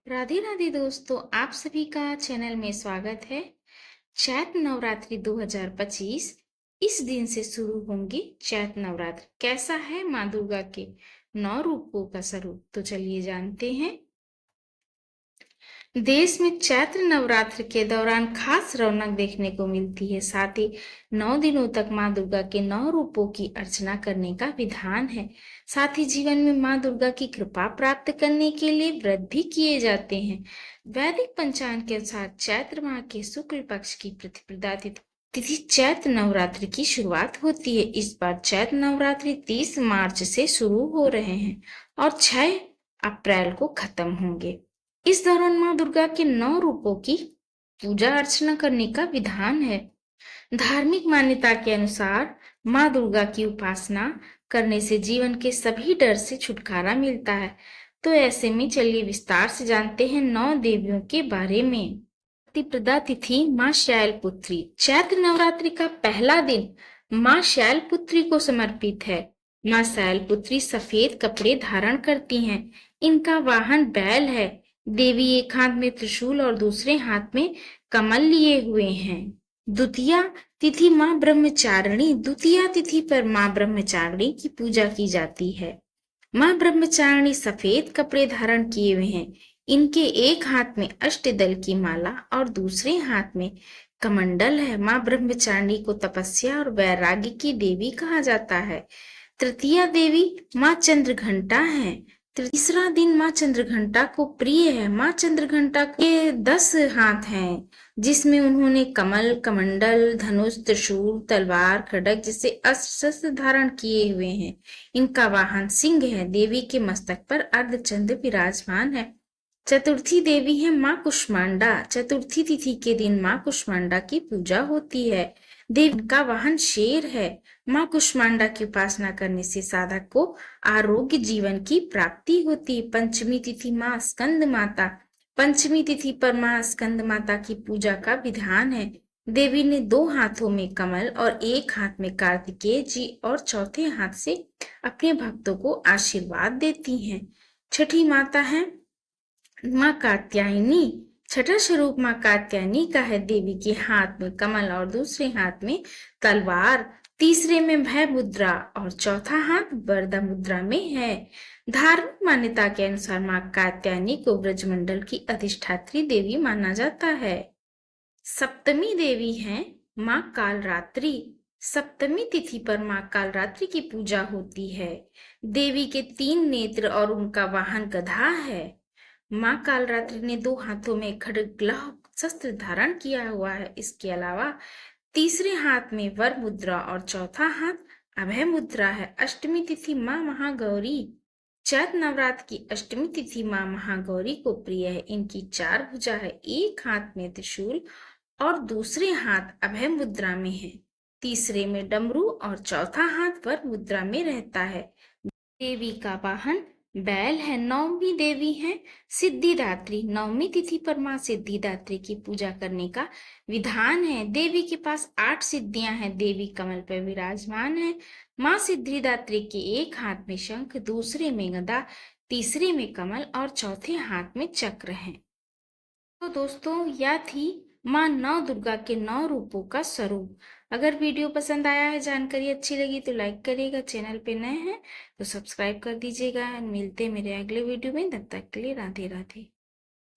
राधे राधे दोस्तों, आप सभी का चैनल में स्वागत है। चैत नवरात्रि 2025 इस दिन से शुरू होंगे। चैत नवरात्र कैसा है माँ दुर्गा के 9 रूपों का स्वरूप, तो चलिए जानते हैं। देश में चैत्र नवरात्र के दौरान खास रौनक देखने को मिलती है। साथ ही 9 दिनों तक माँ दुर्गा के 9 रूपों की अर्चना करने का विधान है। साथ ही जीवन में माँ दुर्गा की कृपा प्राप्त करने के लिए व्रत भी किए जाते हैं। वैदिक पंचांग के अनुसार चैत्र माह के शुक्ल पक्ष की प्रतिपदा तिथि चैत्र नवरात्रि की शुरुआत होती है। इस बार चैत्र नवरात्रि 30 मार्च से शुरू हो रहे हैं और 6 अप्रैल को खत्म होंगे। इस दौरान माँ दुर्गा के 9 रूपों की पूजा अर्चना करने का विधान है। धार्मिक मान्यता के अनुसार माँ दुर्गा की उपासना करने से जीवन के सभी डर से छुटकारा मिलता है। तो ऐसे में चलिए विस्तार से जानते हैं 9 देवियों के बारे में। प्रतिपदा तिथि माँ शैलपुत्री। चैत्र नवरात्रि का पहला दिन माँ शैलपुत्री को समर्पित है। माँ शैलपुत्री सफेद कपड़े धारण करती हैं। इनका वाहन बैल है। देवी एक हाथ में त्रिशूल और दूसरे हाथ में कमल लिए हुए हैं। द्वितीया तिथि माँ ब्रह्मचारिणी। द्वितीया तिथि पर माँ ब्रह्मचारिणी की पूजा की जाती है। माँ ब्रह्मचारिणी सफेद कपड़े धारण किए हुए हैं। इनके एक हाथ में अष्टदल की माला और दूसरे हाथ में कमंडल है। माँ ब्रह्मचारिणी को तपस्या और वैराग्य की देवी कहा जाता है। तृतीया देवी माँ चंद्रघंटा है। तीसरा दिन माँ चंद्रघंटा को प्रिय है। माँ चंद्रघंटा के 10 हाथ हैं, जिसमें उन्होंने कमल, कमंडल, धनुष, त्रिशूल, तलवार, खड्ग जैसे अस्त्र शस्त्र धारण किए हुए हैं। इनका वाहन सिंह है। देवी के मस्तक पर अर्धचंद्र विराजमान है। चतुर्थी देवी है माँ कुष्मांडा। चतुर्थी तिथि के दिन माँ कुष्मांडा की पूजा होती है। देवी का वाहन शेर है। माँ कुष्मांडा की उपासना करने से साधक को आरोग्य जीवन की प्राप्ति होती है। पंचमी तिथि माँ स्कंद माता। पंचमी तिथि पर माँ स्कंद माता की पूजा का विधान है। देवी ने 2 हाथों में कमल और एक हाथ में कार्तिकेय जी और चौथे हाथ से अपने भक्तों को आशीर्वाद देती हैं। छठी माता है माँ कात्यायनी। छठा स्वरूप माँ कात्यायनी का है। देवी के हाथ में कमल और दूसरे हाथ में तलवार, तीसरे में भय मुद्रा और चौथा हाथ वरदा मुद्रा में है। धार्मिक मान्यता के अनुसार माँ कात्यायनी को ब्रजमंडल की अधिष्ठात्री देवी माना जाता है। सप्तमी देवी है माँ कालरात्रि। सप्तमी तिथि पर माँ कालरात्रि की पूजा होती है। देवी के 3 नेत्र और उनका वाहन गधा है। माँ कालरात्रि ने 2 हाथों में खड्ग शस्त्र धारण किया हुआ है। इसके अलावा तीसरे हाथ में वर मुद्रा और चौथा हाथ अभय मुद्रा है। अष्टमी तिथि माँ महागौरी। चैत्र नवरात्र की अष्टमी तिथि माँ महागौरी को प्रिय है। इनकी 4 भुजा है। एक हाथ में त्रिशूल और दूसरे हाथ अभय मुद्रा में है। तीसरे में डमरू और चौथा हाथ वर मुद्रा में रहता है। देवी का वाहन बैल है। नवमी देवी है सिद्धिदात्री। नवमी तिथि पर माँ सिद्धिदात्री की पूजा करने का विधान है। देवी के पास 8 सिद्धियां हैं। देवी कमल पर विराजमान है। माँ सिद्धिदात्री के एक हाथ में शंख, दूसरे में गदा, तीसरे में कमल और चौथे हाथ में चक्र है। तो दोस्तों, यह थी माँ 9 दुर्गा के 9 रूपों का स्वरूप। अगर वीडियो पसंद आया है, जानकारी अच्छी लगी तो लाइक करिएगा। चैनल पे नए हैं तो सब्सक्राइब कर दीजिएगा। मिलते हैं मेरे अगले वीडियो में। तब तक के लिए राधे राधे।